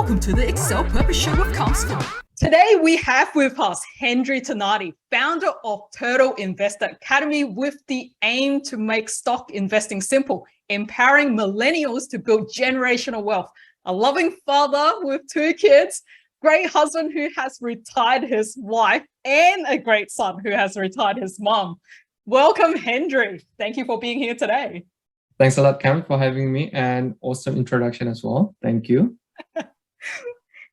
Welcome to the Excel Purpose Show with Counselor. Today we have with us Hendry Tanadi, founder of Turtle Investor Academy, with the aim to make stock investing simple, empowering millennials to build generational wealth. A loving father with 2 kids, great husband who has retired his wife, and a great son who has retired his mom. Welcome, Hendry. Thank you for being here today. Thanks a lot, Cam, for having me, and awesome introduction as well. Thank you.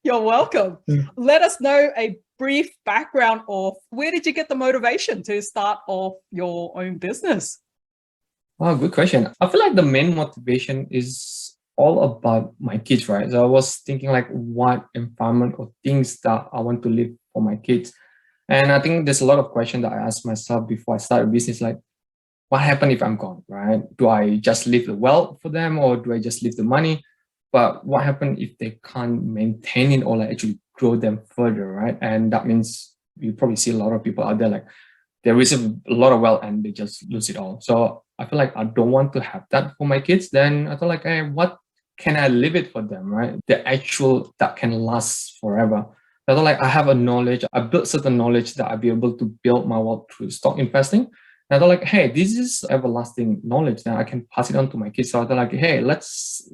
You're welcome. Let us know a brief background of where did you get the motivation to start off your own business? Oh, good question. I feel like the main motivation is all about my kids, right? So I was thinking like what environment or things that I want to live for my kids. And I think there's a lot of questions that I ask myself before I start a business, like what happens if I'm gone, right? Do I just leave the wealth for them or do I just leave the money? But what happens if they can't maintain it or like actually grow them further, right? And that means you probably see a lot of people out there like they receive a lot of wealth and they just lose it all. So I feel like I don't want to have that for my kids. Then I thought like, hey, what can I leave it for them, right? The actual that can last forever. I thought like I have a knowledge, I built certain knowledge that I'll be able to build my wealth through stock investing. And I thought like, hey, this is everlasting knowledge that I can pass it on to my kids. So I thought like, hey, let's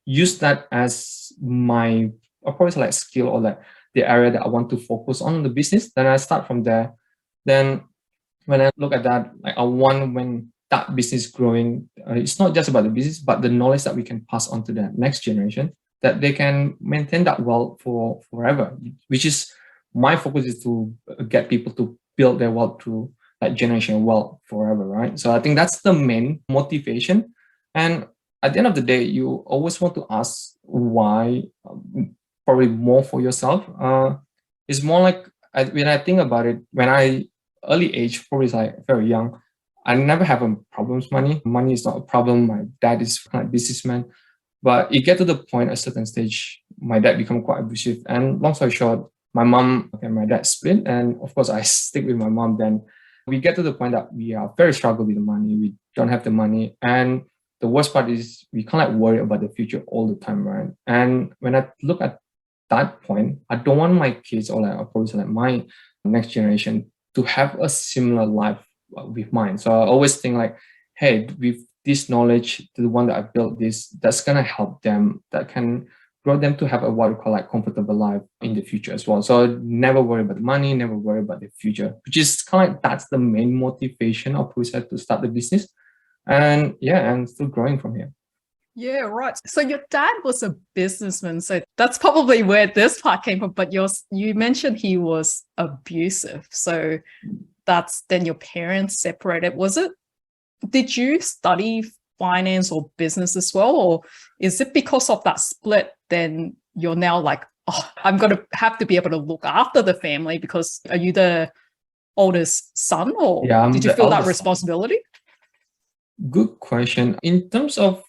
use that as my, of course, like skill or like the area that I want to focus on the business. Then I start from there. Then when I look at that, like I want when that business is growing, it's not just about the business, but the knowledge that we can pass on to the next generation, that they can maintain that wealth for forever, which is my focus is to get people to build their wealth through like generational wealth forever, right? So I think that's the main motivation. And at the end of the day, you always want to ask why, probably more for yourself. It's more like when I think about it, when I early age, probably like very young, I never have a problem with money. Money is not a problem. My dad is kind of businessman, but it get to the point at a certain stage, my dad become quite abusive. And long story short, my mom and my dad split, and of course I stick with my mom. Then we get to the point that we are very struggle with the money. We don't have the money, and the worst part is we can't like worry about the future all the time, right? And when I look at that point, I don't want my kids or like probably like my next generation to have a similar life with mine. So I always think like, hey, with this knowledge, the one that I built this, that's gonna help them, that can grow them to have a what we call like comfortable life in the future as well. So never worry about the money, never worry about the future, which is kind of like that's the main motivation of Pusa to start the business. And yeah, and still growing from here. Yeah, right. So your dad was a businessman, so that's probably where this part came from. But you mentioned he was abusive, so that's then your parents separated. Was it? Did you study finance or business as well, or is it because of that split? Then you're now like, oh, I'm going to have to be able to look after the family because are you the oldest son, or Yeah, did you feel that responsibility? Good question. In terms of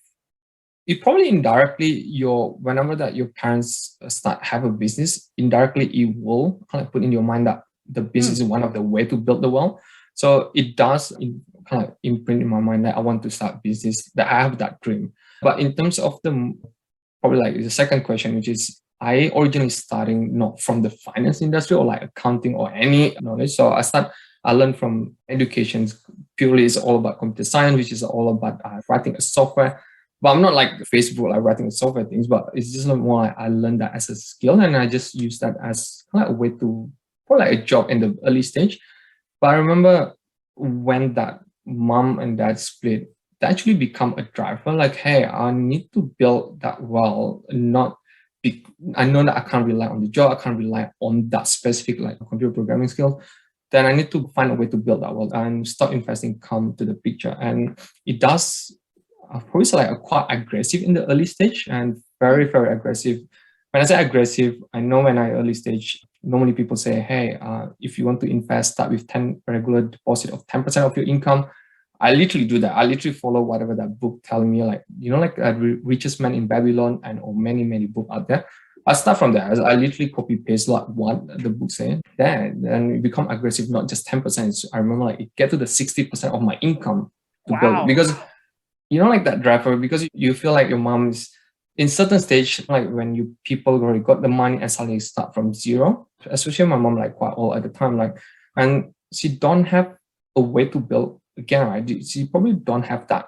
it, probably indirectly, whenever that your parents have a business, indirectly it will kind of put in your mind that the business is one of the way to build the wealth. So it does kind of imprint in my mind that I want to start business, that I have that dream. But in terms of probably like the second question, which is I originally starting not from the finance industry or like accounting or any knowledge. So I learned from education purely is all about computer science, which is all about writing a software. But I'm not like Facebook, like writing software things, but it's just more like I learned that as a skill and I just use that as kind of a way to, for like a job in the early stage. But I remember when that mom and dad split, they actually become a driver. Like, hey, I need to build that well, I know that I can't rely on the job, I can't rely on that specific like computer programming skill. Then I need to find a way to build that well and stock investing come to the picture. And it does, probably like quite aggressive in the early stage and very, very aggressive. When I say aggressive, I know when I early stage, normally people say, hey, if you want to invest, start with 10 regular deposit of 10% of your income. I literally do that. I literally follow whatever that book telling me, like, like Richest Man in Babylon or many, many books out there. I start from there. I literally copy paste like what the book saying. Then it become aggressive, not just 10%. I remember like it get to the 60% of my income to build, because like that driver, because you feel like your mom is in certain stage, like when you people already got the money and suddenly start from zero, especially my mom, like quite old at the time, like, and she don't have a way to build again, right? She probably don't have that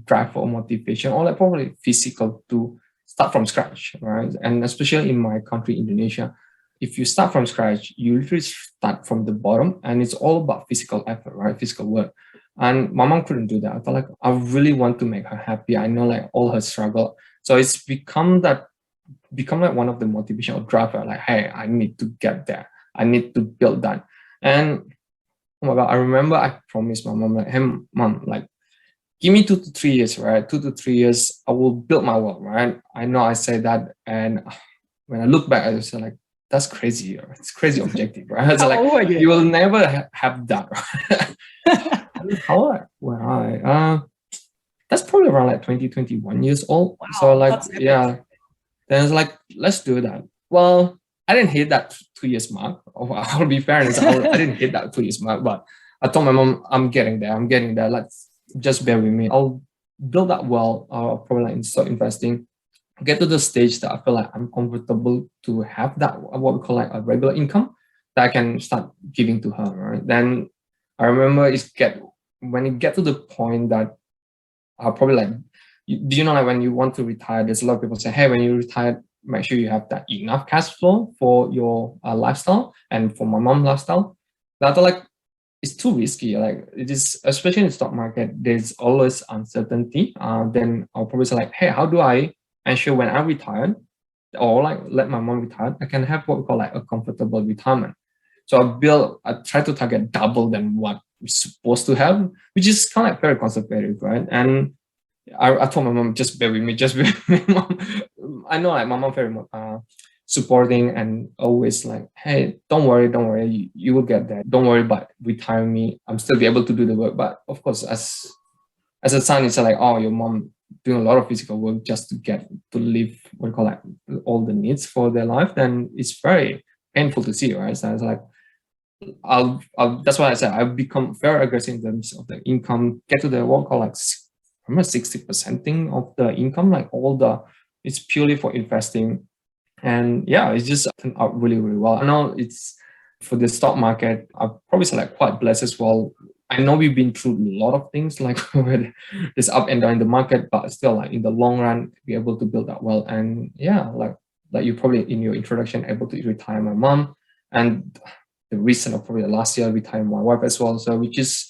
drive or motivation or like probably physical to start from scratch, right? And especially in my country, Indonesia, if you start from scratch, you literally start from the bottom and it's all about physical effort, right? Physical work. And my mom couldn't do that. I thought like, I really want to make her happy. I know like all her struggle. So it's become like one of the motivational driver, like, hey, I need to get there. I need to build that. And oh my God, I remember I promised my mom, like, hey, mom, like, give me 2 to 3 years, right? 2 to 3 years, I will build my wealth, right? I know I say that. And when I look back, I was like, that's crazy. It's crazy objective, right? So How like, old are you you? will never have that, right? How old were I? That's probably around like 20, 21 years old. So Wow, like, that's epic. yeah, then it's like, let's do that. Well, I didn't hit that 2 years mark. I'll be fair, and I didn't hit that 2 years mark, but I told my mom, I'm getting there. I'm getting there. Let's just bear with me. I'll build that well. I'll probably like start investing, get to the stage that I feel like I'm comfortable to have that, what we call like a regular income that I can start giving to her, right? Then I remember when it get to the point that I'll probably like, do you know, like when you want to retire, there's a lot of people say, hey, when you retire, make sure you have that enough cash flow for your lifestyle and for my mom lifestyle. That like, it's too risky. Like it is, especially in the stock market, there's always uncertainty. Then I'll probably say like, hey, how do I ensure when I retire or like let my mom retire, I can have what we call like a comfortable retirement. So I try to target double than what we're supposed to have, which is kind of like very conservative, right? And I told my mom, just bear with me, just bear with me, mom. I know like my mom very supporting and always like, hey, don't worry, you will get there. Don't worry about retiring me. I'm still be able to do the work. But of course, as a son, it's like, oh, your mom doing a lot of physical work just to get to live what you call like all the needs for their life, then it's very painful to see, right? So it's like that's why I said I've become very aggressive in terms of the income, get to the what call like remember 60% thing of the income, like it's purely for investing. And yeah, it's just turned out really, really well. I know it's for the stock market, I've probably say like quite blessed as well. I know we've been through a lot of things like with this up and down in the market, but still like in the long run, be able to build that well. And yeah, like you probably in your introduction able to retire my mom, and the recent of probably last year retire my wife as well. So which is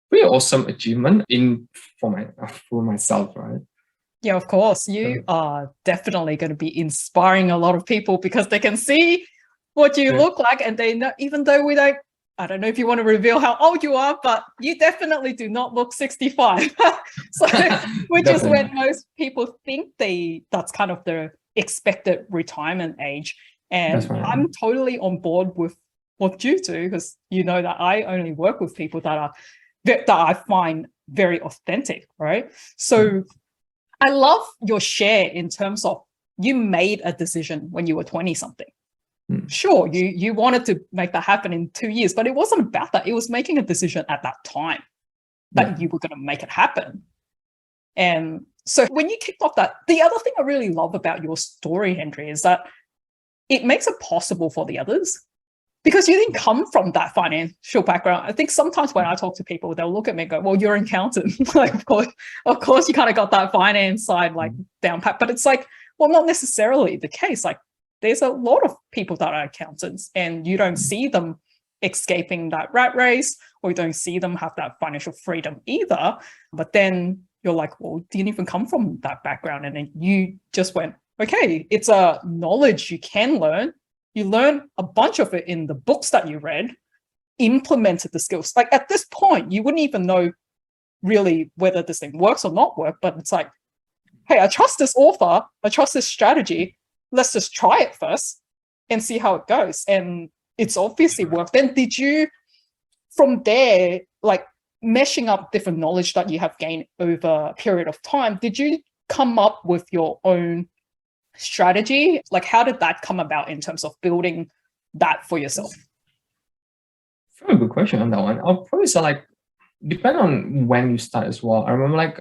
pretty awesome achievement for myself, right? Yeah, of course. You are definitely going to be inspiring a lot of people because they can see what you look like, and they know, even though I don't know if you want to reveal how old you are, but you definitely do not look 65. So, which is when most people think that's kind of the expected retirement age. And right. I'm totally on board with what you do, because you know that I only work with people that I find very authentic, right? So I love your share in terms of you made a decision when you were 20 something. Sure, you wanted to make that happen in 2 years, but it wasn't about that. It was making a decision at that time that you were going to make it happen. And so when you kicked off that, the other thing I really love about your story, Hendry, is that it makes it possible for the others, because you didn't come from that financial background. I think sometimes when I talk to people, they'll look at me and go, well, you're an accountant. Like, of course, you kind of got that finance side like down pat. But it's like, well, not necessarily the case. Like, there's a lot of people that are accountants and you don't see them escaping that rat race, or you don't see them have that financial freedom either. But then you're like, well, didn't even come from that background. And then you just went, okay, it's a knowledge you can learn. You learn a bunch of it in the books that you read, implemented the skills. Like at this point, you wouldn't even know really whether this thing works or not work, but it's like, hey, I trust this author, I trust this strategy. Let's just try it first and see how it goes. And it's obviously worked. Then did you, from there, like meshing up different knowledge that you have gained over a period of time, did you come up with your own strategy? Like, how did that come about in terms of building that for yourself? Very good question on that one. I'll probably say like, depend on when you start as well. I remember like,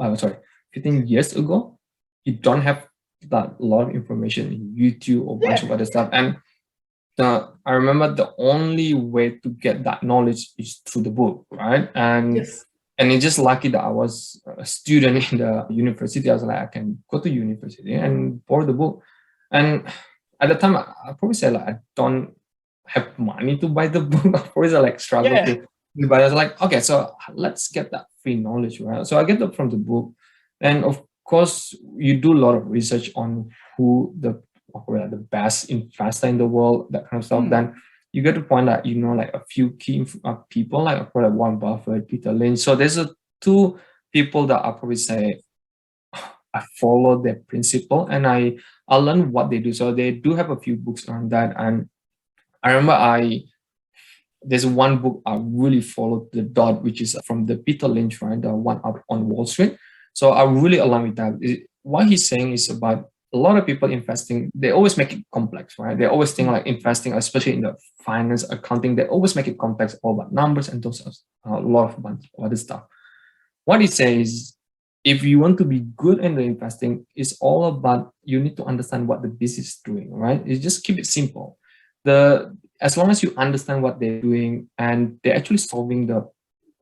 15 years ago, you don't have that a lot of information in YouTube or a bunch Yeah. of other stuff. And I remember the only way to get that knowledge is through the book, right? Yes. And it's just lucky that I was a student in the university. I was like, I can go to university and borrow the book. And at the time, I probably said like I don't have money to buy the book. I probably like struggle Yeah. to buy. I was like, okay, so let's get that free knowledge, right? So I get that from the book, and of course, you do a lot of research on who the best investor in the world, that kind of stuff. Mm. Then you get to point out, like a few key people, like probably Warren Buffett, Peter Lynch. So there's two people that I probably say I follow their principle and I learn what they do. So they do have a few books on that. And I remember there's one book I really followed the dot, which is from the Peter Lynch, right? The one up on Wall Street. So I really align with that. What he's saying is about a lot of people investing, they always make it complex, right? They always think like investing, especially in the finance, accounting, they always make it complex, all about numbers and those a lot of bunch of other stuff. What he says, if you want to be good in the investing, it's all about you need to understand what the business is doing, right? You just keep it simple. As long as you understand what they're doing and they're actually solving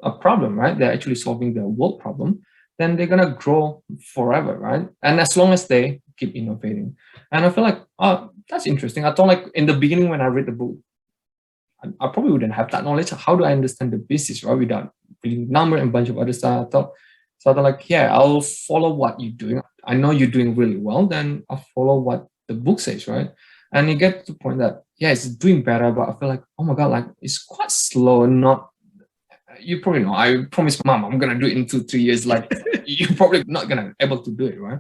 a problem, right? They're actually solving the world problem, then they're gonna grow forever, right? And as long as they keep innovating. And I feel like, oh, that's interesting. I thought like in the beginning when I read the book, I probably wouldn't have that knowledge. How do I understand the business, right? Without reading number and a bunch of other stuff. I thought like, yeah, I'll follow what you're doing. I know you're doing really well, then I'll follow what the book says, right? And you get to the point that, yeah, it's doing better, but I feel like, oh my God, like it's quite slow. Not, you probably know, I promised mom, I'm going to do it in 2-3 years. Like you're probably not going to able to do it, right?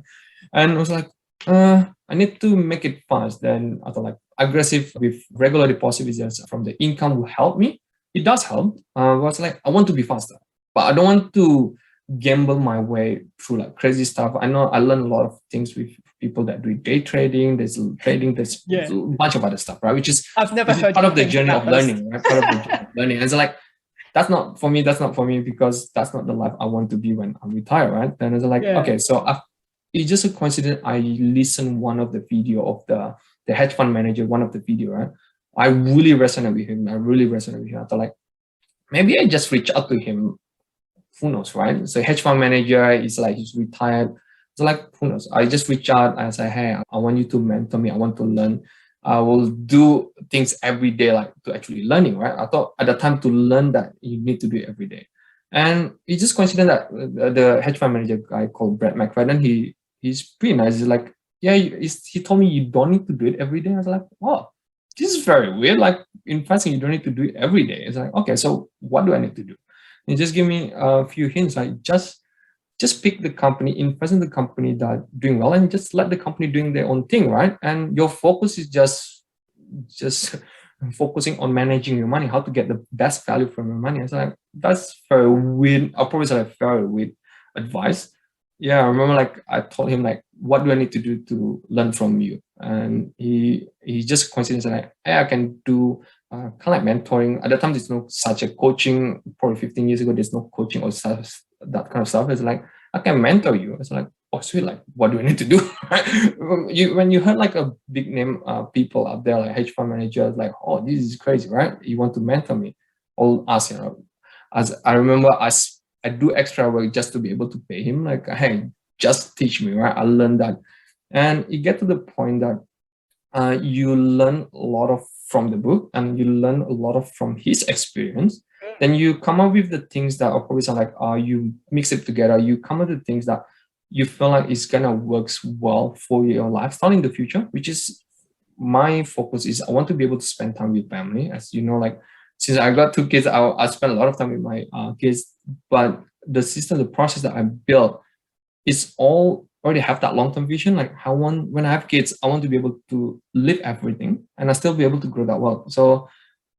And I was like, I need to make it fast. Then I thought like aggressive with regular deposits from the income will help me. It does help. But it's like, I want to be faster, but I don't want to gamble my way through like crazy stuff. I know I learned a lot of things with people that do day trading. There's trading, there's a bunch of other stuff, right? Which is I've never heard part of the journey of learning, right? Part of the journey of learning. And so like, that's not for me. That's not for me because that's not the life I want to be when I'm retired, right? Then it's like, okay, so it's just a coincidence. I listened one of the video of the hedge fund manager, one of the video, right? I really resonate with him. I thought like, maybe I just reach out to him. Who knows, right? So hedge fund manager is like, he's retired. So like, who knows? I just reach out and say, hey, I want you to mentor me. I want to learn. I will do things every day, like to actually learning, right? I thought at the time to learn that you need to do it every day. And it's just coincident that the hedge fund manager guy called Brett McFadden, he's pretty nice. He's like, yeah, he told me you don't need to do it every day. I was like, oh, this is very weird. Like investing, you don't need to do it every day. It's like, okay, so what do I need to do? And just give me a few hints. Like just pick the company, invest in the company that doing well, and just let the company doing their own thing, right? And your focus is just focusing on managing your money, how to get the best value from your money. It's like, that's very weird. I'll probably say like very weird advice. Yeah, I remember like I told him like, what do I need to do to learn from you? And he just coincidentally like, hey, I can do kind of like mentoring. At the time, there's no such a coaching. Probably 15 years ago, there's no coaching or stuff, that kind of stuff. It's like, I can mentor you. It's like, oh sweet, like what do I need to do? When you heard like a big name people out there like hedge fund managers, like, oh, this is crazy, right? You want to mentor me? All us, as I remember, I do extra work just to be able to pay him. Like, hey, just teach me, right? I learned that, and you get to the point that you learn a lot of from the book and you learn a lot of from his experience. Then you come up with the things that are probably sound like you mix it together. You come up with things that you feel like it's gonna works well for your lifestyle in the future, which is my focus is I want to be able to spend time with family. As you know, like since I got 2 kids, I spend a lot of time with my kids. But the system, the process that I built is all already have that long-term vision. Like when I have kids, I want to be able to live everything and I still be able to grow that well. So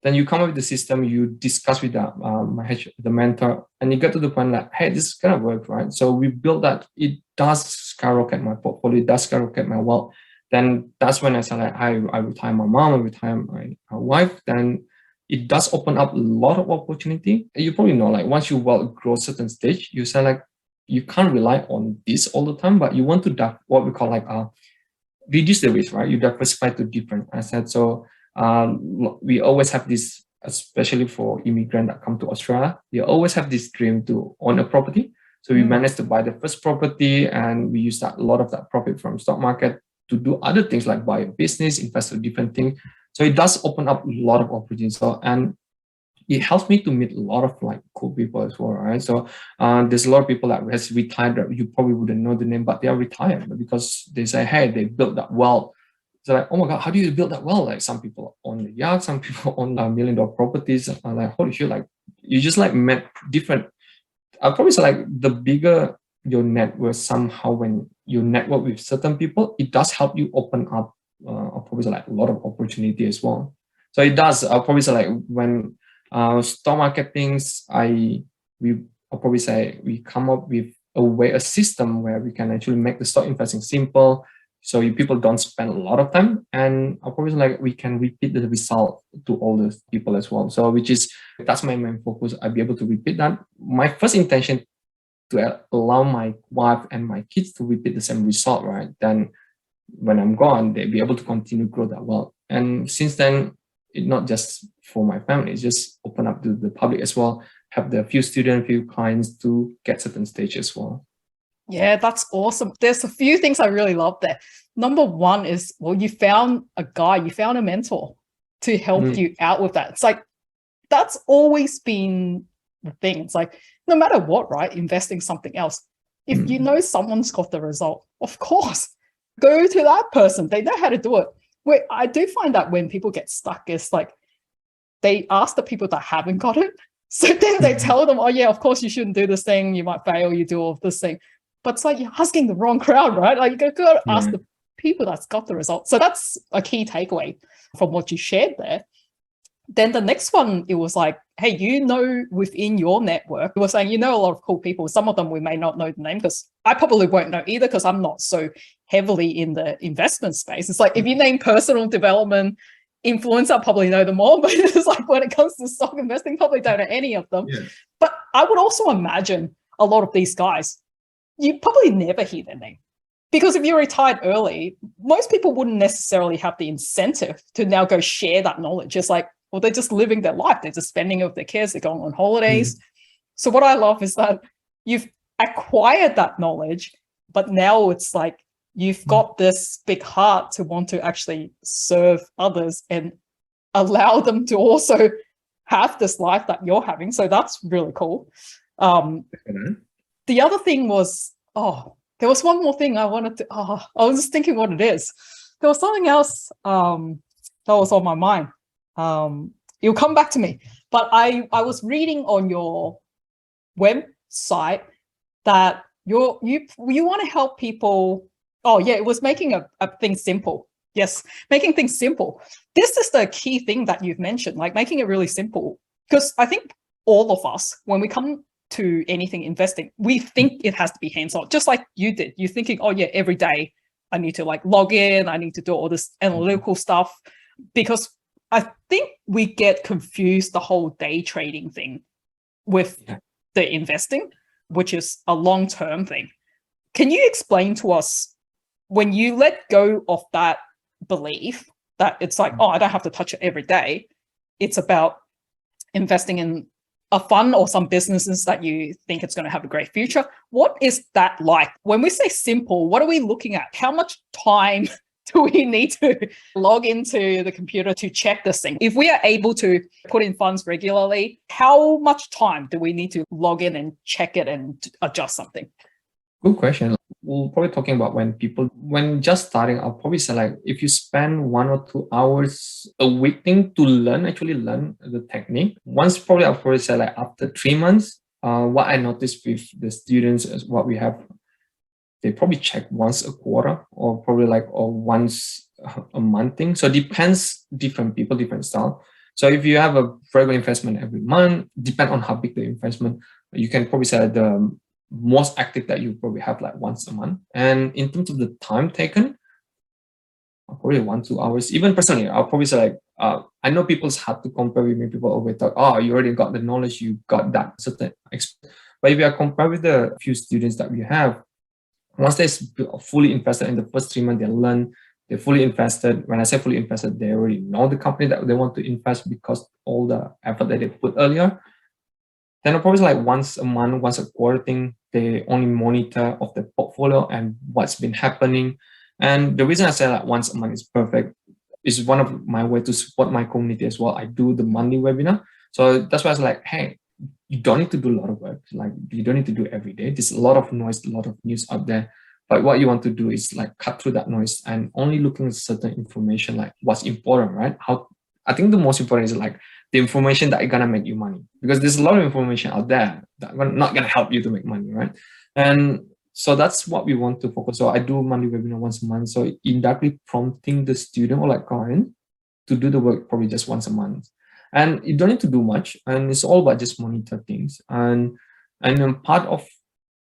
then you come up with the system, you discuss with the mentor, and you get to the point like, hey, this is gonna work, right? So we built that. It does skyrocket my portfolio, it does skyrocket my wealth. Then that's when I said like, I retire my mom, I retire my wife. Then it does open up a lot of opportunity. You probably know, like once you grow a certain stage, you say like, you can't rely on this all the time, but you want to what we call like reduce the risk, right? You diversify to different assets. So we always have this, especially for immigrants that come to Australia, they always have this dream to own a property. So we managed to buy the first property, and we use that a lot of that profit from stock market to do other things like buy a business, invest in different things. So it does open up a lot of opportunities. So, and it helps me to meet a lot of like cool people as well, right? So there's a lot of people that has retired that you probably wouldn't know the name, but they are retired because they say, hey, they built that wealth. So like, oh my God, how do you build that wealth? Like some people own the yacht, some people own $1 million properties. I'm like, holy shit, like you just like met different. I'll probably say like the bigger your network, somehow when you network with certain people, it does help you open up I'll probably say like a lot of opportunity as well. So it does. I'll probably say like when stock market things, I'll probably say we come up with a system where we can actually make the stock investing simple, so people don't spend a lot of time, and I'll probably say like we can repeat the result to all the people as well. So that's my main focus. I'll be able to repeat that. My first intention to allow my wife and my kids to repeat the same result, right? Then when I'm gone, they'll be able to continue grow that well. And since then, it's not just for my family, it's just open up to the public as well, have the few students, few clients to get certain stage as well. Yeah, that's awesome. There's a few things I really love there. Number one is, well, you found a mentor to help you out with that. It's like, that's always been the thing. It's like, no matter what, right? Investing something else. If you know someone's got the result, of course, go to that person. They know how to do it. Where I do find that when people get stuck, it's like they ask the people that haven't got it. So then they tell them, oh yeah, of course you shouldn't do this thing. You might fail, you do all of this thing. But it's like you're asking the wrong crowd, right? Like you got to ask the people that's got the result. So that's a key takeaway from what you shared there. Then the next one, it was like, hey, within your network, you were saying, a lot of cool people. Some of them we may not know the name, because I probably won't know either, because I'm not so heavily in the investment space. It's like if you name personal development influencer, I probably know them all, but it's like when it comes to stock investing, probably don't know any of them. Yeah. But I would also imagine a lot of these guys, you probably never hear their name. Because if you're retired early, most people wouldn't necessarily have the incentive to now go share that knowledge. It's like, well, they're just living their life. They're just spending of their cares. They're going on holidays. So what I love is that you've acquired that knowledge, but now it's like you've got this big heart to want to actually serve others and allow them to also have this life that you're having. So that's really cool. The other thing was, there was one more thing I wanted to, I was just thinking what it is. There was something else that was on my mind. It'll come back to me. But I was reading on your website that you want to help people. Oh yeah, it was making a thing simple. Yes, making things simple. This is the key thing that you've mentioned, like making it really simple. Because I think all of us, when we come to anything investing, we think it has to be hands-on, just like you did. You're thinking, oh yeah, every day I need to like log in, I need to do all this analytical stuff, because I think we get confused the whole day trading thing with the investing, which is a long-term thing. Can you explain to us, when you let go of that belief that it's like, I don't have to touch it every day, it's about investing in a fund or some businesses that you think it's going to have a great future. What is that like? When we say simple, what are we looking at? How much time do we need to log into the computer to check this thing? If we are able to put in funds regularly, how much time do we need to log in and check it and adjust something? Good question. We're probably talking about when just starting, I'll probably say like if you spend 1 or 2 hours a week thing to actually learn the technique. I'll probably say like after 3 months, what I noticed with the students is what we have, they probably check once a quarter or probably or once a month thing. So it depends, different people, different style. So if you have a regular investment every month, depend on how big the investment, you can probably say the most active that you probably have like once a month. And in terms of the time taken, probably 1-2 hours. Even personally, I'll probably say I know people's hard to compare with me. People always talk, you already got the knowledge, you got that certain experience. But if you are compared with the few students that we have, once they're fully invested in the first 3 months, they learn They're fully invested. When I say fully invested, they already know the company that they want to invest because all the effort that they put earlier. Then probably like once a month, once a quarter thing, they only monitor of the portfolio and what's been happening. And the reason I say like once a month is perfect is one of my way to support my community as well. I do the monthly webinar. So that's why I was like, hey, you don't need to do a lot of work. Like you don't need to do it every day. There's a lot of noise, a lot of news out there. But what you want to do is like cut through that noise and only looking at certain information, like what's important, right? I think the most important is like the information that are gonna make you money, because there's a lot of information out there that are not gonna help you to make money, right? And so that's what we want to focus. So I do monthly webinar once a month. So indirectly prompting the student or like client to do the work probably just once a month. And you don't need to do much. And it's all about just monitor things. And then part of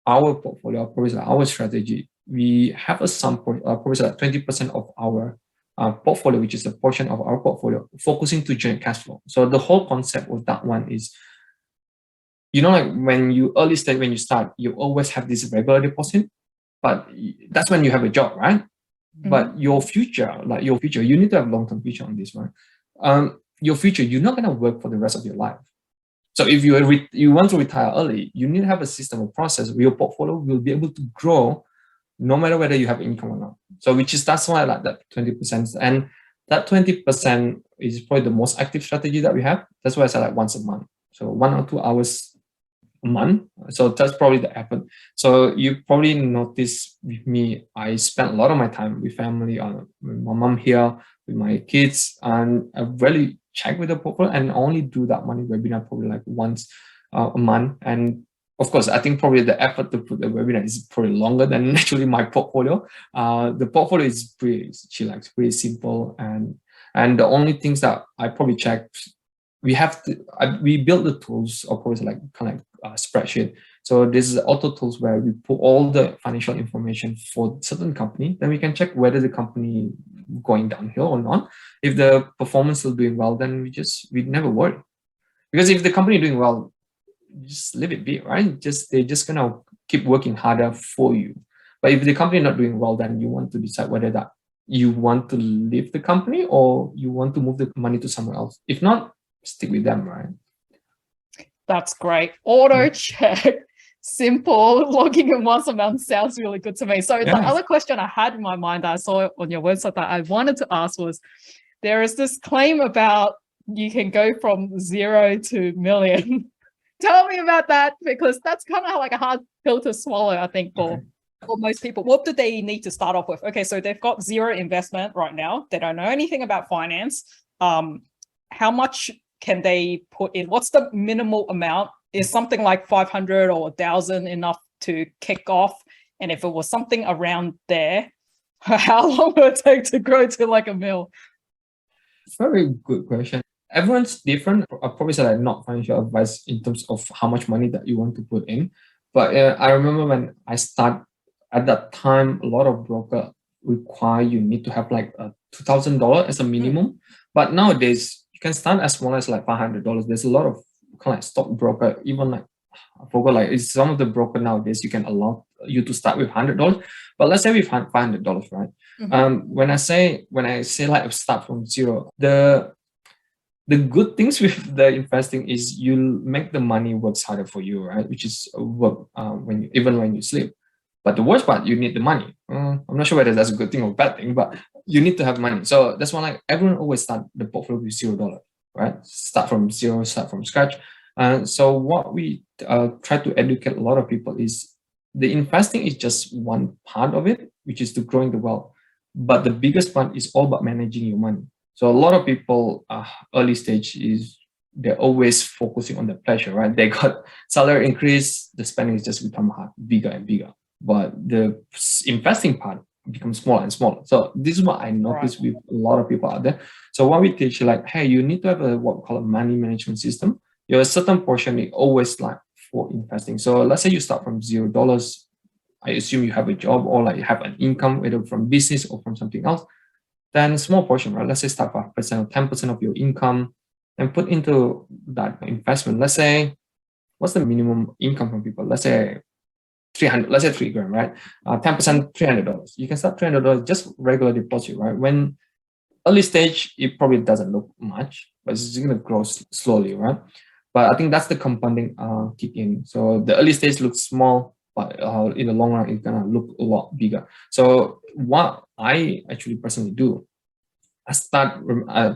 our portfolio, probably our strategy, we have a sum, probably like 20% of our portfolio, which is a portion of our portfolio, focusing to generate cash flow. So the whole concept of that one is, like when you early stage, when you start, you always have this regular deposit, but that's when you have a job, right? Mm-hmm. But your future, you need to have long-term future on this, right? Your future, you're not going to work for the rest of your life. So if you want to retire early, you need to have a system or process where your portfolio will be able to grow no matter whether you have income or not. So that's why I like that 20%. And that 20% is probably the most active strategy that we have. That's why I say like once a month. So 1 or 2 hours a month. So that's probably the effort. So you probably notice with me, I spend a lot of my time with family, with my mom here, with my kids, and I really check with the portfolio and only do that money webinar probably like once a month. And of course, I think probably the effort to put the webinar is probably longer than actually my portfolio. The portfolio is pretty chillax, pretty simple, and the only things that I probably check, we build the tools, of course, like kind of spreadsheet. So this is auto tools where we put all the financial information for certain company. Then we can check whether the company going downhill or not. If the performance is doing well, then we never worry, because if the company doing well, just leave it be, right? They're just gonna keep working harder for you. But if the company not doing well, then you want to decide whether that you want to leave the company or you want to move the money to somewhere else. If not, stick with them, right? That's great. Auto check, simple, logging in once a month sounds really good to me. So the other question I had in my mind that I saw on your website that I wanted to ask was, there is this claim about you can go from 0 to million. Tell me about that, because that's kind of like a hard pill to swallow, I think, for most people. What do they need to start off with? Okay, so they've got zero investment right now. They don't know anything about finance. How much can they put in? What's the minimal amount? Is something like 500 or 1,000 enough to kick off? And if it was something around there, how long will it take to grow to like a mil? Very good question. Everyone's different. I probably say like not financial advice in terms of how much money that you want to put in. But I remember when I start at that time, a lot of broker require you need to have like $2,000 as a minimum. But nowadays you can start as small as like $500. There's a lot of kind of like stock broker, even like I forgot, like it's some of the broker nowadays you can allow you to start with $100. But let's say with $500, right? When I say like start from zero, the good things with the investing is you'll make the money works harder for you, right? Which is work when you sleep. But the worst part, you need the money. I'm not sure whether that's a good thing or bad thing, but you need to have money. So that's why like everyone always start the portfolio with $0, right? Start from zero, start from scratch. So what we try to educate a lot of people is the investing is just one part of it, which is to growing the wealth. But the biggest part is all about managing your money. So a lot of people, early stage they're always focusing on the pleasure, right? They got salary increase, the spending is just become bigger and bigger. But the investing part becomes smaller and smaller. So this is what I noticed with a lot of people out there. So what we teach, like, hey, you need to have what we call a money management system. You have a certain portion you always like for investing. So let's say you start from $0. I assume you have a job or like you have an income, whether from business or from something else. Then a small portion, right? Let's say start 5% or 10% of your income and put into that investment. Let's say, what's the minimum income from people? Let's say 300, let's say 3 grand, right? 10%, $300. You can start $300 just regular deposit, right? When early stage, it probably doesn't look much, but it's going to grow slowly, right? But I think that's the compounding kick in. So the early stage looks small, but in the long run, it's going to look a lot bigger. So what I actually personally do, I start,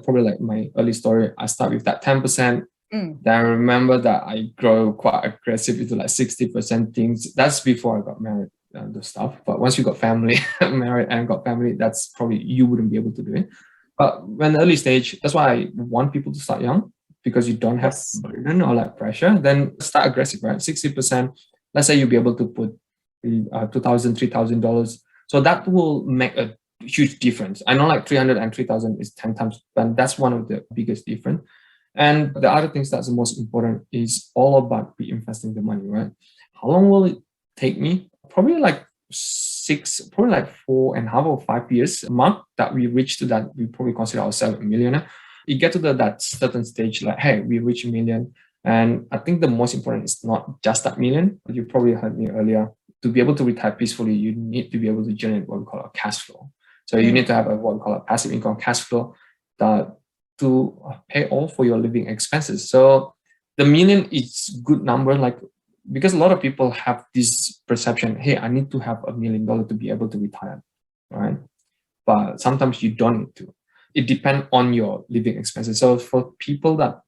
probably like my early story, I start with that 10%. Then I remember that I grow quite aggressive into like 60% things. That's before I got married and the stuff. But once you got family, married and got family, that's probably, you wouldn't be able to do it. But when early stage, that's why I want people to start young, because you don't have burden or like pressure. Then start aggressive, right? 60%. Let's say you'll be able to put $2,000, $3,000. So that will make a huge difference. I know like 300 and 3,000 is 10 times, but that's one of the biggest difference. And the other things that's the most important is all about reinvesting the money, right? How long will it take me? Probably like 4.5 or 5 years mark that we reach to that. We probably consider ourselves a millionaire. You get to that certain stage, like, hey, we reach a million. And I think the most important is not just that million. You probably heard me earlier. To be able to retire peacefully, you need to be able to generate what we call a cash flow. So you need to have what we call a passive income cash flow that to pay all for your living expenses. So the million is good number, like, because a lot of people have this perception, hey, I need to have $1 million to be able to retire, right? But sometimes you don't need to. It depends on your living expenses. So for people that,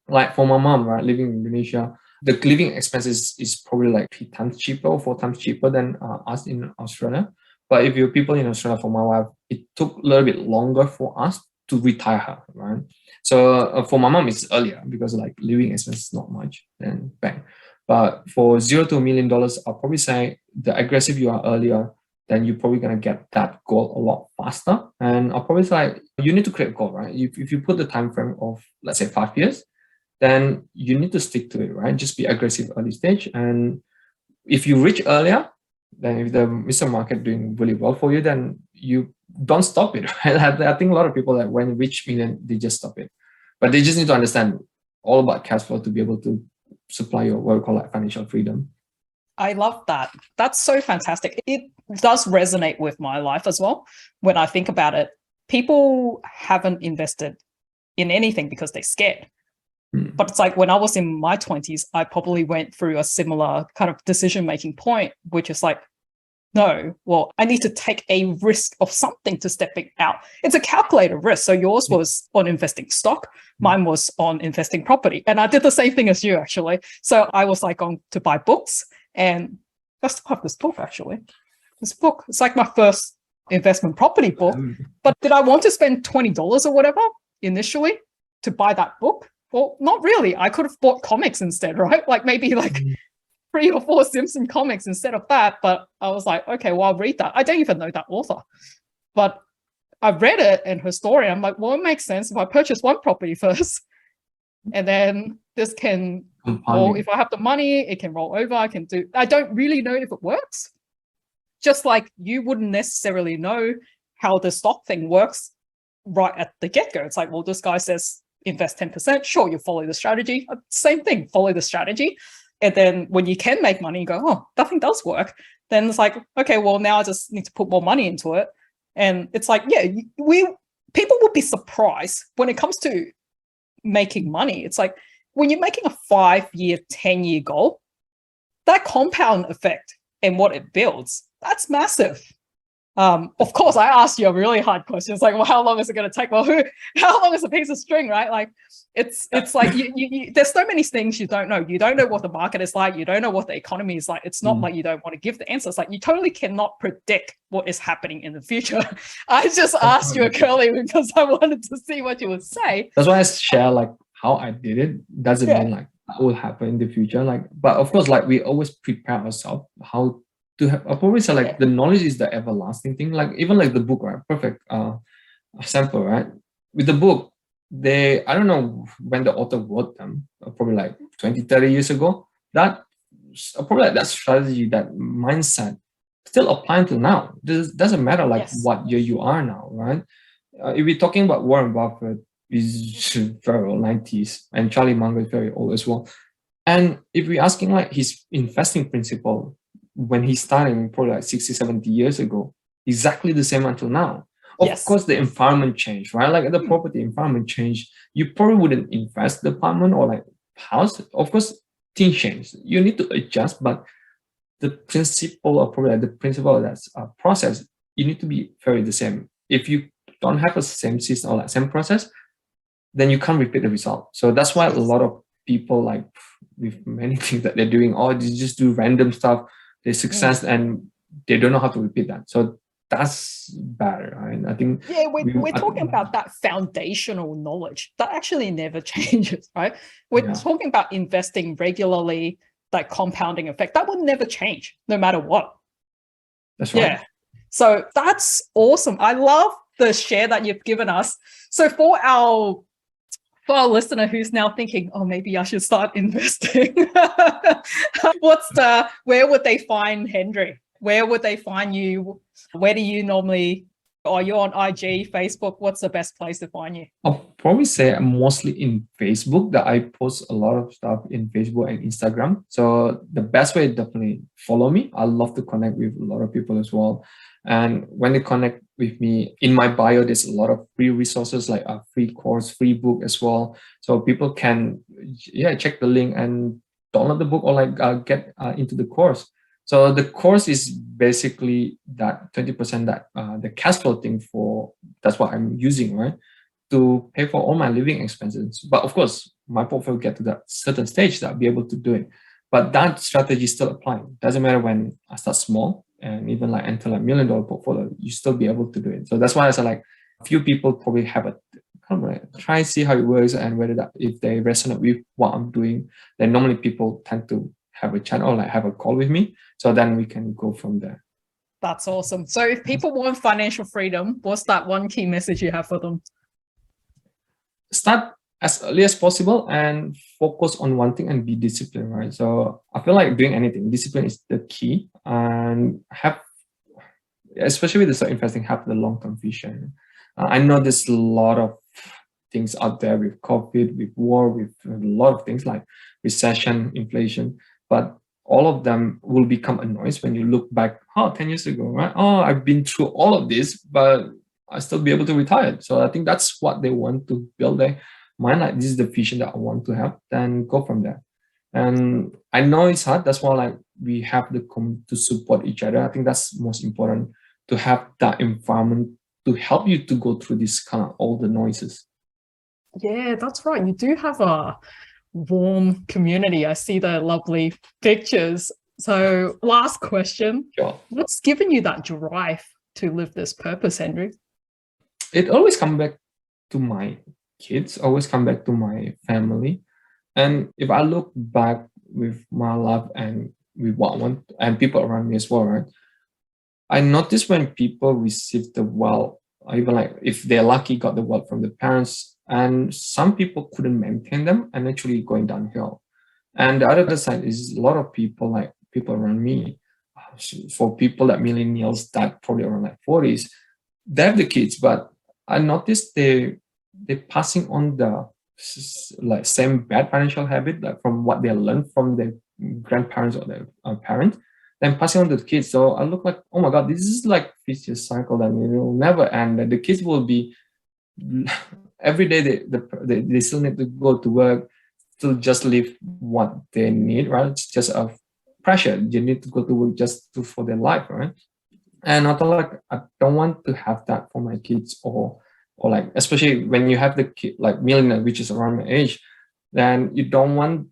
like for my mom, right, living in Indonesia, the living expenses is probably like 3 times cheaper or 4 times cheaper than us in Australia. But if you're people in Australia, for my wife, it took a little bit longer for us to retire her, right? So for my mom, it's earlier because like living expenses not much, then bang. But for $0 to $1 million, I'll probably say the aggressive you are earlier, then you're probably gonna get that goal a lot faster. And I'll probably say you need to create a goal, right? If you put the time frame of, let's say, 5 years, then you need to stick to it, right? Just be aggressive early stage. And if you reach earlier, then if the Mr. Market doing really well for you, then you don't stop it, right? I think a lot of people that when reach million, they just stop it. But they just need to understand all about cash flow to be able to supply your what we call like financial freedom. I love that. That's so fantastic. It does resonate with my life as well. When I think about it, people haven't invested in anything because they're scared. But it's like when I was in my 20s, I probably went through a similar kind of decision-making point, which is like, no, well, I need to take a risk of something to stepping out. It's a calculated risk. So yours was on investing stock. Mine was on investing property. And I did the same thing as you, actually. So I was like going to buy books. And I still have this book, actually. This book, it's like my first investment property book. But did I want to spend $20 or whatever initially to buy that book? Well, not really. I could have bought comics instead, right? Like maybe like 3 or 4 Simpson comics instead of that. But I was like, okay, well, I'll read that. I don't even know that author. But I read it and her story. I'm like, well, it makes sense if I purchase one property first. And then this can, well, if I have the money, it can roll over. I don't really know if it works. Just like you wouldn't necessarily know how the stock thing works right at the get-go. It's like, well, this guy says, invest 10%. Sure, you follow the strategy. Same thing, follow the strategy. And then when you can make money, you go, oh, that thing does work. Then it's like, okay, well, now I just need to put more money into it. And it's like, yeah, people will be surprised when it comes to making money. It's like when you're making a 5-year, 10-year goal, that compound effect and what it builds, that's massive. Of course, I asked you a really hard question. It's like, well, how long is it going to take? Well, how long is a piece of string, right? Like, it's like there's so many things you don't know. You don't know what the market is like. You don't know what the economy is like. It's not like you don't want to give the answers. Like, you totally cannot predict what is happening in the future. I just asked you a curly because I wanted to see what you would say. That's why I share like how I did it. Doesn't mean like that will happen in the future. Like, but of course, like we always prepare ourselves how to have. I probably say like the knowledge is the everlasting thing. Like even like the book, right? Perfect sample, right? With the book, I don't know when the author wrote them, probably like 20, 30 years ago. That probably like that strategy, that mindset still applying to now. This doesn't matter like what year you are now, right? If we're talking about Warren Buffett, is very old, 90s, and Charlie Munger is very old as well. And if we're asking like his investing principle, when he's starting probably like 60, 70 years ago, exactly the same until now. Of Yes. course, the environment changed, right? Like the property environment changed. You probably wouldn't invest the apartment or like house. Of course, things change. You need to adjust, but the principle or probably like the principle of that process, you need to be very the same. If you don't have a same system or like same process, then you can't repeat the result. So that's why a lot of people like with many things that they're doing, or they just do random stuff, they success and they don't know how to repeat that. So that's bad, right? I think we're talking about that foundational knowledge that actually never changes, right? We're talking about investing regularly, that compounding effect that will never change no matter what. That's right. Yeah. So that's awesome. I love the share that you've given us. So for our listener who's now thinking, oh, maybe I should start investing, where would they find Hendry? Where would they find you? Where do you normally, are you on IG, Facebook? What's the best place to find you? I'll probably say I'm mostly in Facebook, that I post a lot of stuff in Facebook and Instagram. So the best way, definitely follow me. I love to connect with a lot of people as well. And when they connect with me, in my bio, there's a lot of free resources, like a free course, free book as well. So people can, check the link and download the book or like get into the course. So the course is basically that 20% that the cash flow thing that's what I'm using, right? To pay for all my living expenses. But of course, my portfolio get to that certain stage that I'll be able to do it. But that strategy still applies. Doesn't matter when I start small and even like enter like $1 million portfolio, you still be able to do it. So that's why I said like a few people probably have a kind of like try and see how it works and whether that if they resonate with what I'm doing, then normally people tend to have a chat or like have a call with me. So then we can go from there. That's awesome. So if people want financial freedom, what's that one key message you have for them? Start as early as possible and focus on one thing and be disciplined, right? So I feel like doing anything, discipline is the key, and have, especially with the stock investing, have the long-term vision. I know there's a lot of things out there with COVID, with war, with a lot of things like recession, inflation, but all of them will become a noise when you look back, 10 years ago, right? Oh, I've been through all of this, but I still be able to retire. So I think that's what they want to build their mind. Like, this is the vision that I want to have, then go from there. And I know it's hard. That's why like we have to support each other. I think that's most important, to have that environment to help you to go through this kind of all the noises. Yeah, that's right. You do have a warm community. I see the lovely pictures. So last question. Sure. What's given you that drive to live this purpose, Hendry? It always comes back to my kids, always come back to my family. And if I look back with my life and with what I want, and people around me as well, right? I notice when people receive the wealth, or even like if they're lucky, got the wealth from the parents, and some people couldn't maintain them and actually going downhill. And the other side is a lot of people, like people around me, for people that millennials that probably around like 40s, they have the kids, but I noticed they're passing on the like same bad financial habit, like from what they learned from their grandparents or their parents, then passing on to the kids. So I look like, oh my God, this is like vicious cycle that will never end. The kids will be every day they still need to go to work, still just live what they need, right? It's just a pressure. You need to go to work just for their life, right? And I thought like I don't want to have that for my kids, or like especially when you have the kid like millionaire, which is around my age, then you don't want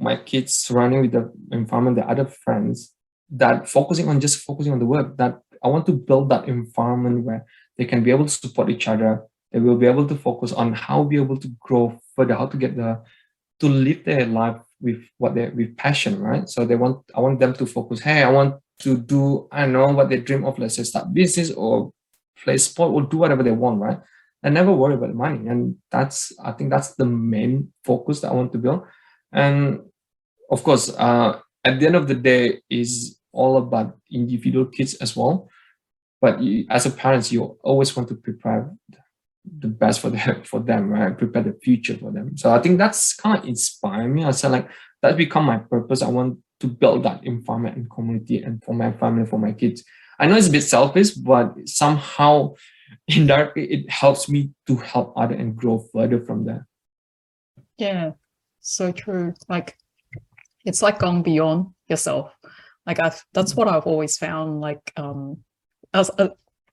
my kids surrounding with the environment, the other friends that focusing on the work. That I want to build that environment where they can be able to support each other. They will be able to focus on how be able to grow further, how to get to live their life with with passion, right? So I want them to focus. Hey, I want to do, I don't know what they dream of. Let's say start business or play sport or do whatever they want, right? And never worry about the money. And I think that's the main focus that I want to build. And of course, at the end of the day, is all about individual kids as well. But as a parent, you always want to prepare the best for them, right? Prepare the future for them. So I think that's kind of inspiring me. I said like that's become my purpose. I want to build that environment and community, and for my family, for my kids. I know it's a bit selfish, but somehow indirectly it helps me to help other and grow further from there. Yeah, so true. Like, it's like going beyond yourself. Like, that's what I've always found. Like, as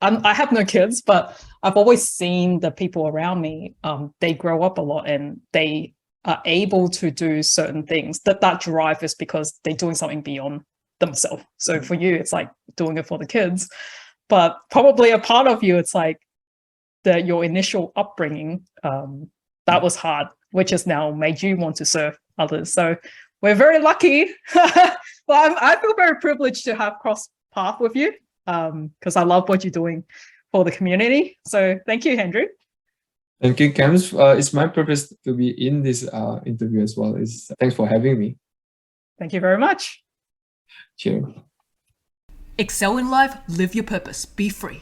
I have no kids, but I've always seen the people around me. They grow up a lot and they are able to do certain things. That drive is because they're doing something beyond themselves. So for you, it's like doing it for the kids, but probably a part of you, it's like your initial upbringing, that was hard, which has now made you want to serve others. So we're very lucky. Well, I feel very privileged to have crossed path with you, because I love what you're doing for the community. So thank you, Hendry. Thank you, Cam. It's my purpose to be in this interview as well. Thanks for having me. Thank you very much. Cheers. Excel in life, live your purpose, be free.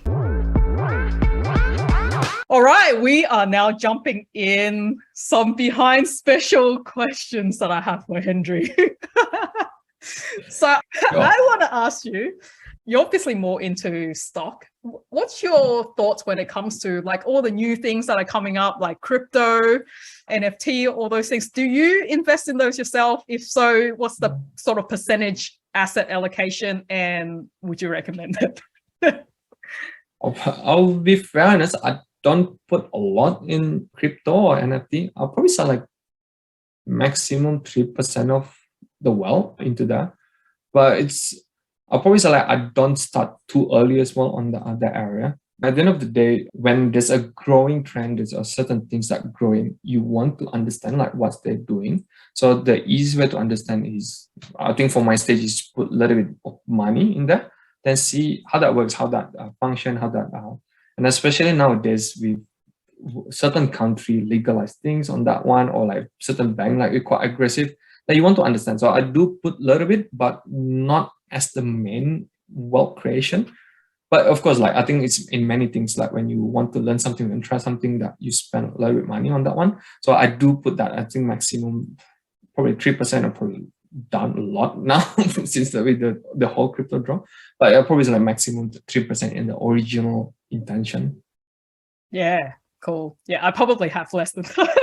All right, we are now jumping in some behind special questions that I have for Hendry. So I want to ask you, you're obviously more into stock. What's your thoughts when it comes to like all the new things that are coming up, like crypto, NFT, all those things? Do you invest in those yourself? If so, what's the sort of percentage asset allocation, and would you recommend it? I'll be fair honest, I don't put a lot in crypto or NFT. I'll probably say like maximum 3% of the wealth into that. But I'll probably say like I don't start too early as well on the other area. At the end of the day, when there's a growing trend, there's certain things that are growing, you want to understand like what they're doing. So the easy way to understand is, I think for my stage, is put a little bit of money in there, then see how that works, how that function, how that, and especially nowadays with certain country legalize things on that one, or like certain bank like quite aggressive, that you want to understand. So I do put a little bit, but not as the main wealth creation. But of course, like I think it's in many things, like when you want to learn something and try something, that you spend a little bit of money on that one. So I do put that, I think maximum probably 3%. I've probably done a lot now since the whole crypto drop. But I probably like maximum 3% in the original intention. Yeah, cool. Yeah, I probably have less than that.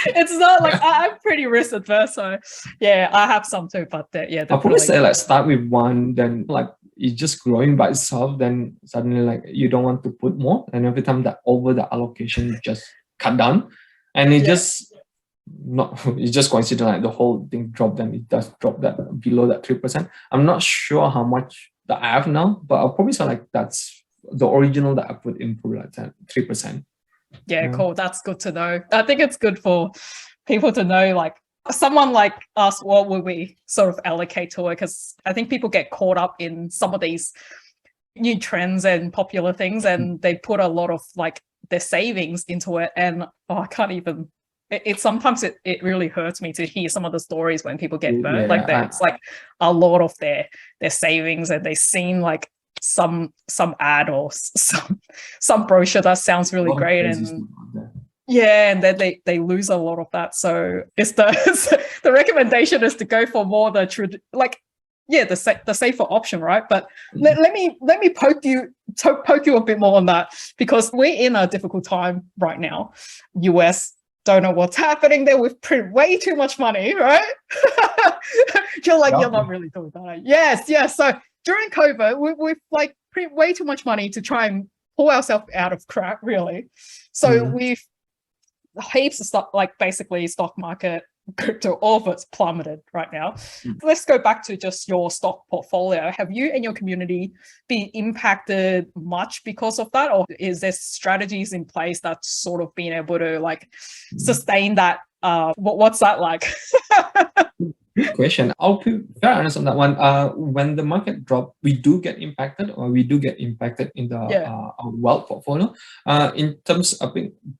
It's not like I'm pretty risk adverse, so yeah, I have some too. But yeah, I'll probably say like start with one, then like it's just growing by itself. Then suddenly like you don't want to put more, and every time that over the allocation, you just cut down, and it just not. It's just consider like the whole thing drop. Then it does drop that below that 3%. I'm not sure how much that I have now, but I'll probably say like that's the original that I put in, probably like 3%. Yeah, cool. That's good to know. I think it's good for people to know, like someone like us, what would we sort of allocate to it? Because I think people get caught up in some of these new trends and popular things, and they put a lot of like their savings into it. And I can't even, it sometimes it really hurts me to hear some of the stories when people get burnt like that. It's like a lot of their savings, and they seem like some ad or some brochure that sounds really great, and yeah, and then they lose a lot of that. So it's the recommendation is to go for more the safer option, right? But let me poke you a bit more on that, because we're in a difficult time right now. US, don't know what's happening there. We've printed way too much money, right? You're like, you're not really doing that. Yes. So during COVID, we've like printed way too much money to try and pull ourselves out of crap, really. So we've heaps of stuff, like basically stock market, crypto, all of it's plummeted right now. Let's go back to just your stock portfolio. Have you and your community been impacted much because of that? Or is there strategies in place that's sort of being able to like sustain that? What's that like? Good question. I'll be very honest on that one. When the market drop, we do get impacted in the our wealth portfolio. In terms of,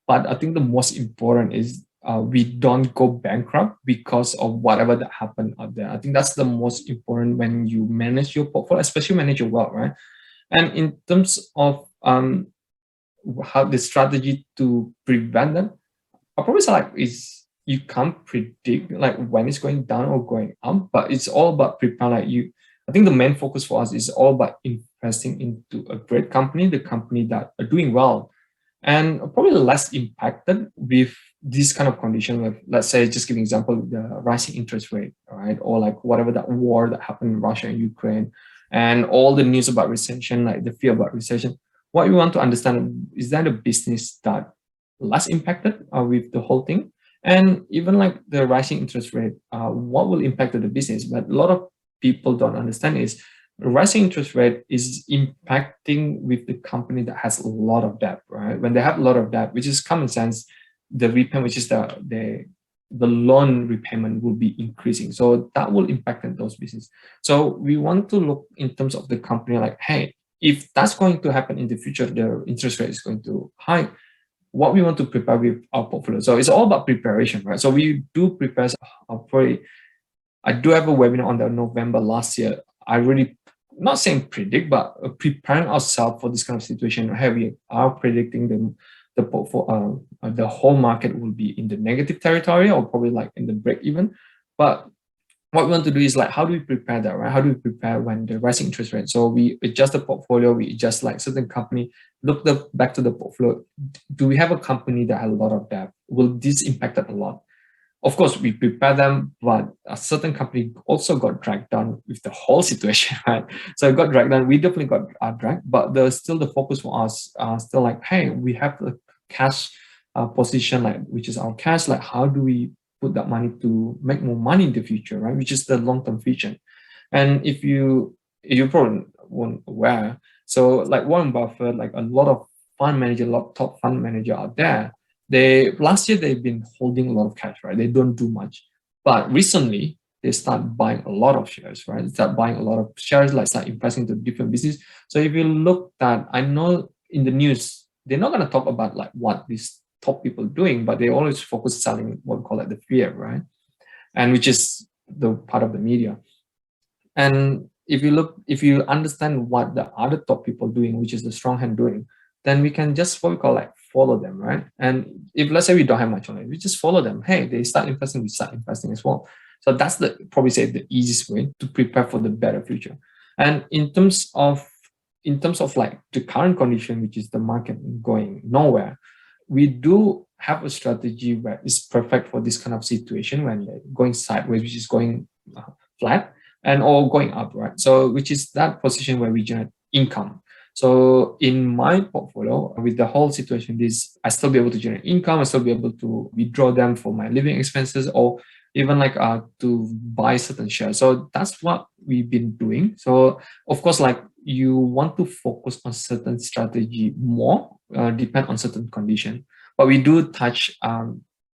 but I think the most important is we don't go bankrupt because of whatever that happened out there. I think that's the most important when you manage your portfolio, especially manage your wealth, right? And in terms of how the strategy to prevent them, I probably say like is you can't predict like when it's going down or going up, but it's all about preparing. I think the main focus for us is all about investing into a great company, the company that are doing well, and probably less impacted with this kind of condition. With, let's say, just giving example, the rising interest rate, right, or like whatever that war that happened in Russia and Ukraine, and all the news about recession, like the fear about recession. What we want to understand is that a business that less impacted with the whole thing, and even like the rising interest rate, what will impact the business. But a lot of people don't understand is rising interest rate is impacting with the company that has a lot of debt, right? When they have a lot of debt, which is common sense, the repayment, which is the loan repayment will be increasing. So that will impact those business. So we want to look in terms of the company like, hey, if that's going to happen in the future, the interest rate is going to hike, what we want to prepare with our portfolio. So it's all about preparation, right? So we do prepare. I do have a webinar on the November last year. I really, not saying predict, but preparing ourselves for this kind of situation. Hey, we are predicting the whole market will be in the negative territory or probably like in the break even. But what we want to do is like, how do we prepare that, right? How do we prepare when the rising interest rate? So we adjust the portfolio, we adjust like certain company, back to the portfolio. Do we have a company that has a lot of debt? Will this impact it a lot? Of course, we prepare them, but a certain company also got dragged down with the whole situation, right? So it got dragged down. We definitely got dragged, but there's still the focus for us, still like, hey, we have the cash position, like which is our cash. Like, how do we put that money to make more money in the future, right? Which is the long-term vision. And if you probably weren't aware, so like Warren Buffett, like a lot of top fund manager out there, last year they've been holding a lot of cash, right? They don't do much. But recently they start buying a lot of shares, right? They start buying a lot of shares, like start investing into different business. So if you look at, I know in the news, they're not going to talk about like what these top people doing, but they always focus selling what we call it the fear, right? And which is the part of the media. And if you understand what the other top people doing, which is the strong hand doing, then we can just what we call like follow them, right? And if let's say we don't have much on it, we just follow them. Hey, they start investing, we start investing as well. So that's probably say the easiest way to prepare for the better future. And in terms of like the current condition, which is the market going nowhere, we do have a strategy where it's perfect for this kind of situation when they're going sideways, which is going flat and or going up, right? So which is that position where we generate income. So in my portfolio, with the whole situation, I still be able to generate income. I still be able to withdraw them for my living expenses or even like to buy certain shares. So that's what we've been doing. So of course, like you want to focus on certain strategy more, depend on certain condition. But we do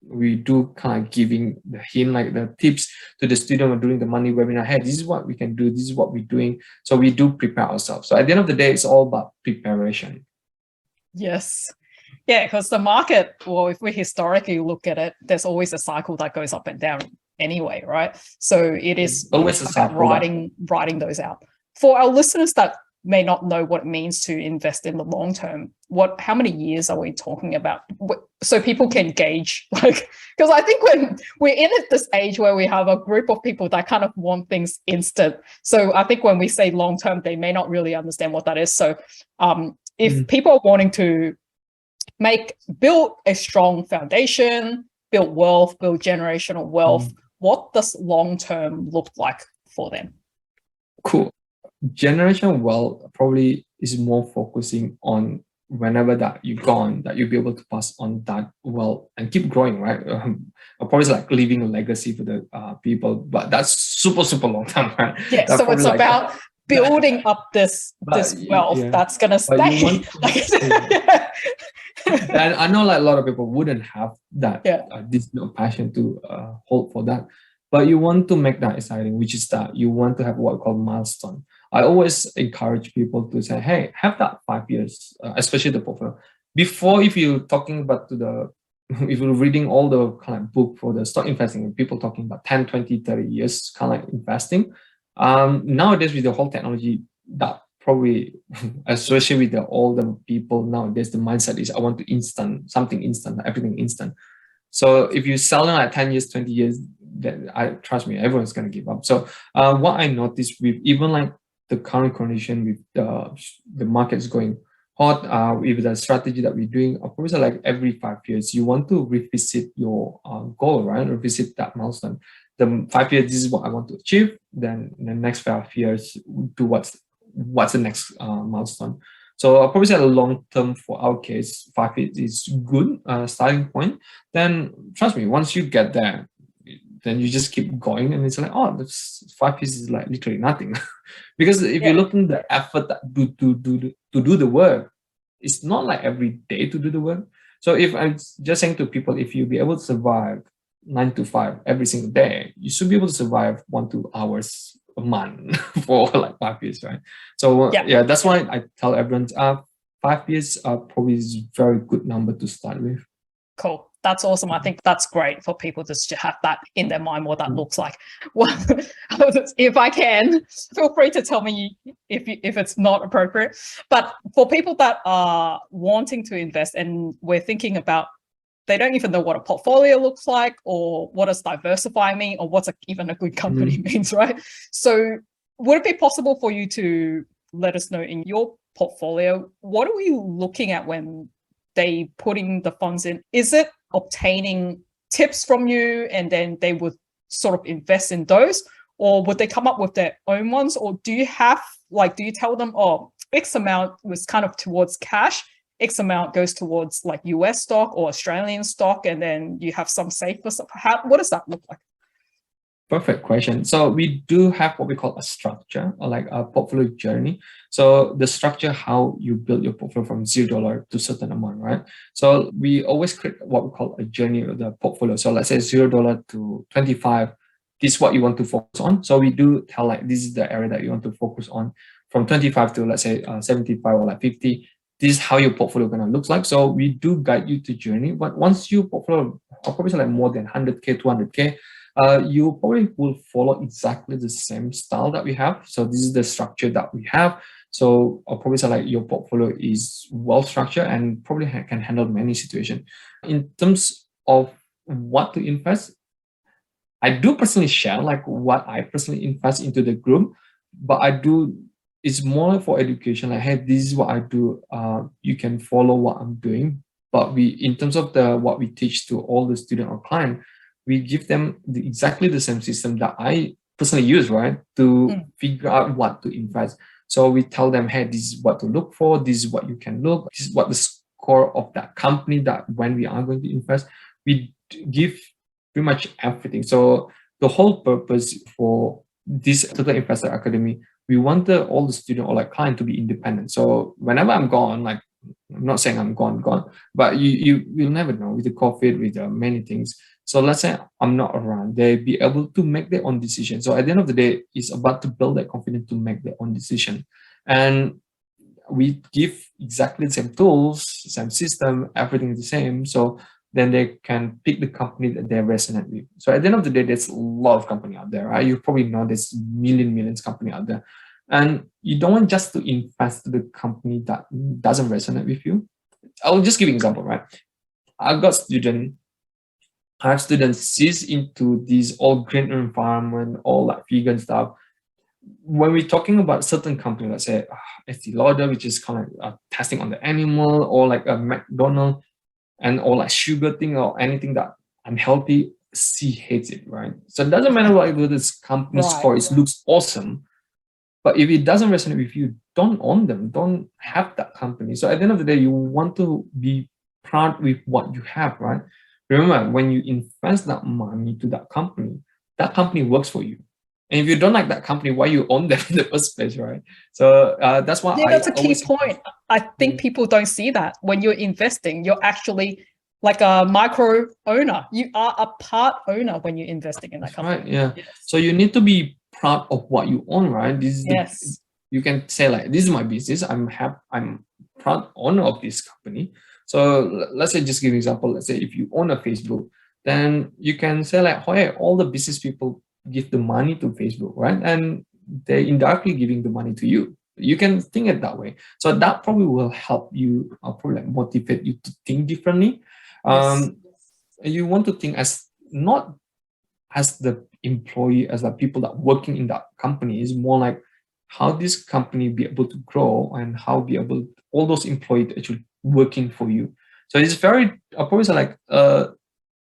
we do kind of giving the hint, like the tips to the student during the money webinar. Hey, this is what we can do. This is what we're doing. So we do prepare ourselves. So at the end of the day, it's all about preparation. Yes. Yeah, because the market, well, if we historically look at it, there's always a cycle that goes up and down anyway, right? So it is always a cycle writing those out. For our listeners that may not know what it means to invest in the long term, how many years are we talking about? So people can gauge, like, because I think when we're in at this age where we have a group of people that kind of want things instant. So I think when we say long term, they may not really understand what that is. So if people are wanting to build a strong foundation, build wealth, build generational wealth, what does long term look like for them? Cool. Generational wealth probably is more focusing on whenever that you're gone, that you'll be able to pass on that wealth and keep growing, right? Probably like leaving a legacy for the people, but that's super, super long time, right? Yeah, so it's like about building up this wealth that's going to stay. And I know like a lot of people wouldn't have that this passion to hold for that, but you want to make that exciting, which is that you want to have what we call milestone. I always encourage people to say, hey, have that 5 years, especially the portfolio. Before, if you're talking about if you're reading all the kind of book for the stock investing, people talking about 10, 20, 30 years kind of like investing. Nowadays with the whole technology, that probably, especially with all the people nowadays, the mindset is I want to something instant, everything instant. So if you sell in like 10 years, 20 years, then trust me, everyone's going to give up. So what I noticed with even like the current condition with the markets going hot, with the strategy that we're doing, of course, like every 5 years, you want to revisit your goal, right? Revisit that milestone. The 5 years, this is what I want to achieve. Then in the next 5 years, do what's the next milestone. So I'll probably say a long term for our case, 5 years is good starting point. Then trust me, once you get there, then you just keep going, and it's like, oh, this 5 years is like literally nothing. Because if you're looking at the effort that to do the work, it's not like every day to do the work. So if I'm just saying to people, if you be able to survive 9 to 5 every single day, you should be able to survive 1-2 hours a month for like 5 years, right? So yeah, that's why I tell everyone 5 years probably is a very good number to start with. Cool. That's awesome. I think that's great for people just to have that in their mind, what that looks like. Well, if I can, feel free to tell me if it's not appropriate. But for people that are wanting to invest and we're thinking about, they don't even know what a portfolio looks like or what does diversify mean or what's even a good company means, right? So would it be possible for you to let us know in your portfolio, what are you looking at when they putting the funds in? Is it obtaining tips from you and then they would sort of invest in those, or would they come up with their own ones? Or do you tell them, oh, X amount was kind of towards cash, X amount goes towards like US stock or Australian stock, and then you have some safer stuff? What does that look like? Perfect question. So we do have what we call a structure, or like a portfolio journey. So the structure, how you build your portfolio from $0 to a certain amount, right? So we always create what we call a journey of the portfolio. So let's say $0 to 25, this is what you want to focus on. So we do tell like, this is the area that you want to focus on. From 25 to let's say 75 or like 50, this is how your portfolio gonna look like. So we do guide you to journey. But once your portfolio, probably like more than 100K, 200K, you probably will follow exactly the same style that we have. So this is the structure that we have. So I'll probably say like your portfolio is well structured and probably can handle many situations. In terms of what to invest, I do personally share like what I personally invest into the group, but it's more for education. Like, hey, this is what I do. You can follow what I'm doing. But in terms of what we teach to all the student or client, we give them exactly the same system that I personally use, right, to figure out what to invest. So we tell them, hey, this is what to look for. This is what you can look. This is what the score of that company that when we are going to invest, we give pretty much everything. So the whole purpose for this Total Investor Academy, we want all the student or like client to be independent. So whenever I'm gone, like I'm not saying I'm gone, but you will never know with the COVID, with many things. So let's say I'm not around, they'll be able to make their own decision. So at the end of the day, it's about to build that confidence to make their own decision. And we give exactly the same tools, same system, everything is the same. So then they can pick the company that they resonate with. So at the end of the day, there's a lot of company out there, right? You probably know there's millions company out there. And you don't want just to invest to the company that doesn't resonate with you. I'll just give you an example, right? I have students sees into this all green environment, all like vegan stuff. When we're talking about certain company, let's say Estee Lauder, which is kind of testing on the animal, or like a McDonald's, and or like sugar thing or anything that unhealthy, she hates it, right? So it doesn't matter what this company score, it looks awesome. But if it doesn't resonate with you, don't own them, don't have that company. So at the end of the day, you want to be proud with what you have, right? Remember, when you invest that money to that company works for you. And if you don't like that company, why you own them in the first place, right? So that's why that's a key point. I think people don't see that. When you're investing, you're actually like a micro owner. You are a part owner when you're investing in that company. Right, yeah. Yes. So you need to be proud of what you own, right? This is you can say like, this is my business. I'm proud owner of this company. So let's say, just give an example. Let's say if you own a Facebook, then you can say like, hey, all the business people give the money to Facebook, right? And they're indirectly giving the money to you. You can think it that way. So that probably will help you, probably like motivate you to think differently. you want to think as not as the employee, as the people that working in that company. Is more like how this company be able to grow and how be able all those employees actually working for you. So it's very, I probably say like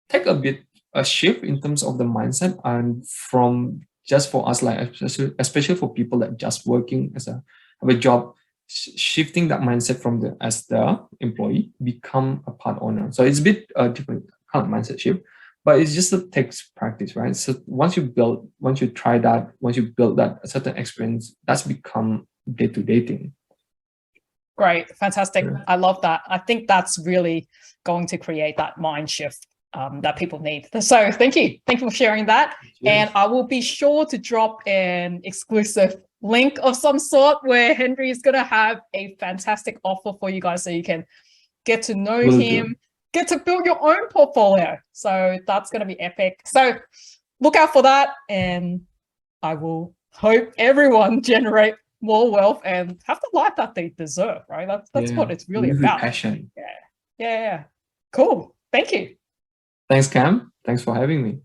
take a shift in terms of the mindset, and from just for us, like especially for people that just working as have a job, shifting that mindset from the as the employee become a part owner. So it's a bit different kind of mindset shift, but it's just a takes practice, right? So once you try that, once you build that a certain experience, that's become day-to-day thing. Great, fantastic. Yeah. I love that. I think that's really going to create that mind shift that people need. So thank you for sharing that. Cheers. And I will be sure to drop an exclusive link of some sort where Henry is going to have a fantastic offer for you guys, so you can get to know him, get to build your own portfolio. So that's going to be epic. So look out for that, and I will hope everyone generate more wealth and have the life that they deserve, right? That's what it's really about. Passion. Yeah. Cool. Thank you. Thanks, Cam. Thanks for having me.